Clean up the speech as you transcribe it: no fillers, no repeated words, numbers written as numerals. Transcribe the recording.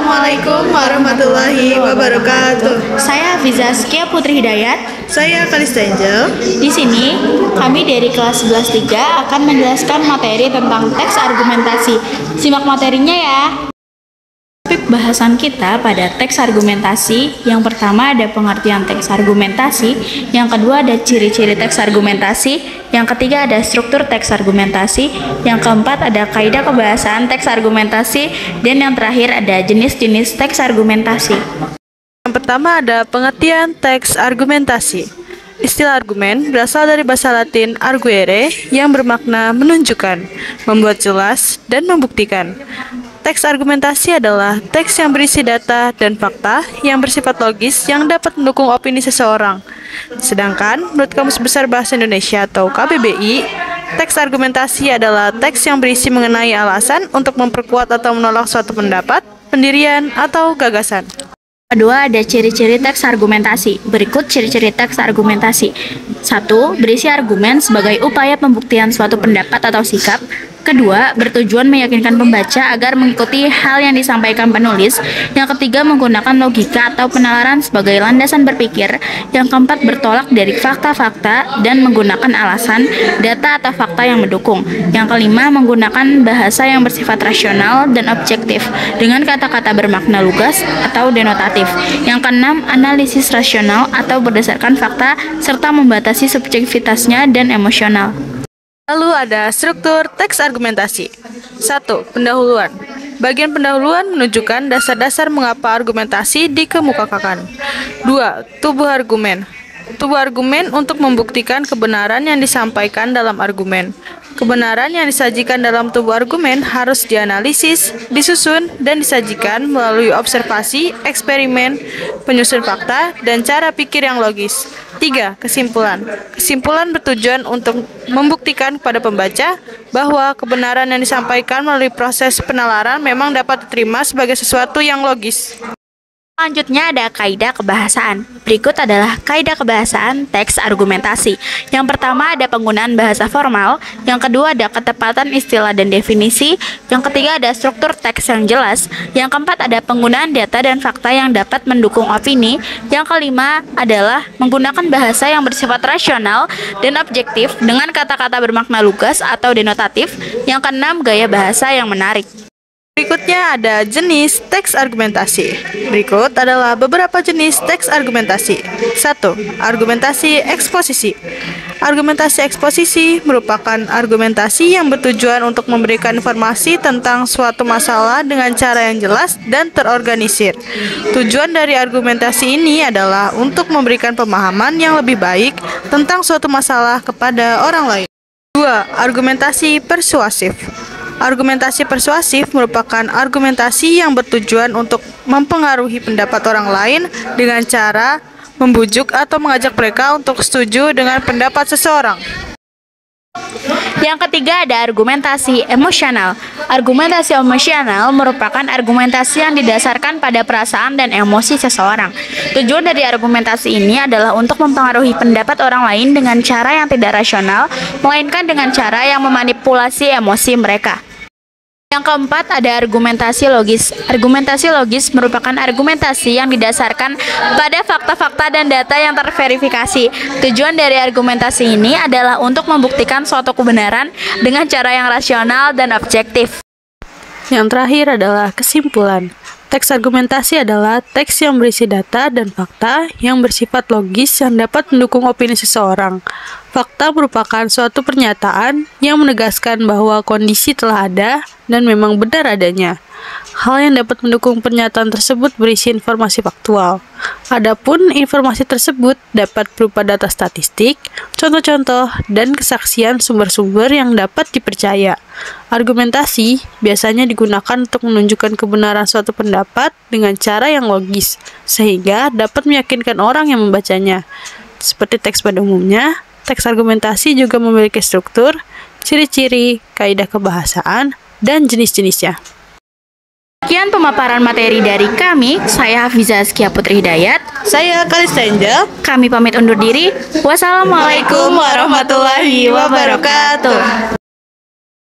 Assalamualaikum warahmatullahi wabarakatuh. Saya Hafiza Askia Putri Hidayat. Saya Kalista Angel. Di sini kami dari kelas 11-3 akan menjelaskan materi tentang teks argumentasi. Simak materinya ya. Topik bahasan kita pada teks argumentasi, yang pertama ada pengertian teks argumentasi, yang kedua ada ciri-ciri teks argumentasi, yang ketiga ada struktur teks argumentasi, yang keempat ada kaidah kebahasaan teks argumentasi, dan yang terakhir ada jenis-jenis teks argumentasi. Yang pertama ada pengertian teks argumentasi. Istilah argumen berasal dari bahasa Latin arguere yang bermakna menunjukkan, membuat jelas, dan membuktikan. Teks argumentasi adalah teks yang berisi data dan fakta yang bersifat logis yang dapat mendukung opini seseorang. Sedangkan, menurut Kamus Besar Bahasa Indonesia atau KBBI, teks argumentasi adalah teks yang berisi mengenai alasan untuk memperkuat atau menolak suatu pendapat, pendirian, atau gagasan. Kedua, ada ciri-ciri teks argumentasi. Berikut ciri-ciri teks argumentasi. 1. Berisi argumen sebagai upaya pembuktian suatu pendapat atau sikap. Kedua, bertujuan meyakinkan pembaca agar mengikuti hal yang disampaikan penulis. Yang ketiga, menggunakan logika atau penalaran sebagai landasan berpikir. Yang keempat, bertolak dari fakta-fakta dan menggunakan alasan, data atau fakta yang mendukung. Yang kelima, menggunakan bahasa yang bersifat rasional dan objektif dengan kata-kata bermakna lugas atau denotatif. Yang keenam, analisis rasional atau berdasarkan fakta serta membatasi subjektivitasnya dan emosional. Lalu ada struktur teks argumentasi. 1. Pendahuluan. Bagian pendahuluan menunjukkan dasar-dasar mengapa argumentasi dikemukakan. 2. Tubuh argumen. Tubuh argumen untuk membuktikan kebenaran yang disampaikan dalam argumen. Kebenaran yang disajikan dalam tubuh argumen harus dianalisis, disusun, dan disajikan melalui observasi, eksperimen, penyusun fakta, dan cara pikir yang logis. 3. Kesimpulan. Kesimpulan bertujuan untuk membuktikan kepada pembaca bahwa kebenaran yang disampaikan melalui proses penalaran memang dapat diterima sebagai sesuatu yang logis. Selanjutnya ada kaidah kebahasaan. Berikut adalah kaidah kebahasaan teks argumentasi. Yang pertama ada penggunaan bahasa formal, yang kedua ada ketepatan istilah dan definisi, yang ketiga ada struktur teks yang jelas, yang keempat ada penggunaan data dan fakta yang dapat mendukung opini, yang kelima adalah menggunakan bahasa yang bersifat rasional dan objektif dengan kata-kata bermakna lugas atau denotatif, yang keenam gaya bahasa yang menarik. Berikutnya ada jenis teks argumentasi. Berikut adalah beberapa jenis teks argumentasi. 1. Argumentasi eksposisi. Argumentasi eksposisi merupakan argumentasi yang bertujuan untuk memberikan informasi tentang suatu masalah dengan cara yang jelas dan terorganisir. Tujuan dari argumentasi ini adalah untuk memberikan pemahaman yang lebih baik tentang suatu masalah kepada orang lain. 2. Argumentasi persuasif. Argumentasi persuasif merupakan argumentasi yang bertujuan untuk mempengaruhi pendapat orang lain dengan cara membujuk atau mengajak mereka untuk setuju dengan pendapat seseorang. Yang ketiga ada argumentasi emosional. Argumentasi emosional merupakan argumentasi yang didasarkan pada perasaan dan emosi seseorang. Tujuan dari argumentasi ini adalah untuk mempengaruhi pendapat orang lain dengan cara yang tidak rasional, melainkan dengan cara yang memanipulasi emosi mereka. Yang keempat ada argumentasi logis. Argumentasi logis merupakan argumentasi yang didasarkan pada fakta-fakta dan data yang terverifikasi. Tujuan dari argumentasi ini adalah untuk membuktikan suatu kebenaran dengan cara yang rasional dan objektif. Yang terakhir adalah kesimpulan. Teks argumentasi adalah teks yang berisi data dan fakta yang bersifat logis yang dapat mendukung opini seseorang. Fakta merupakan suatu pernyataan yang menegaskan bahwa kondisi telah ada dan memang benar adanya. Hal yang dapat mendukung pernyataan tersebut berisi informasi faktual. Adapun informasi tersebut dapat berupa data statistik, contoh-contoh, dan kesaksian sumber-sumber yang dapat dipercaya. Argumentasi biasanya digunakan untuk menunjukkan kebenaran suatu pendapat dengan cara yang logis, sehingga dapat meyakinkan orang yang membacanya. Seperti teks pada umumnya, teks argumentasi juga memiliki struktur, ciri-ciri, kaidah kebahasaan, dan jenis-jenisnya. Sekian pemaparan materi dari kami. Saya Hafiza Askia Putri Hidayat. Saya Kalista Angel. Kami pamit undur diri. Wassalamualaikum warahmatullahi wabarakatuh.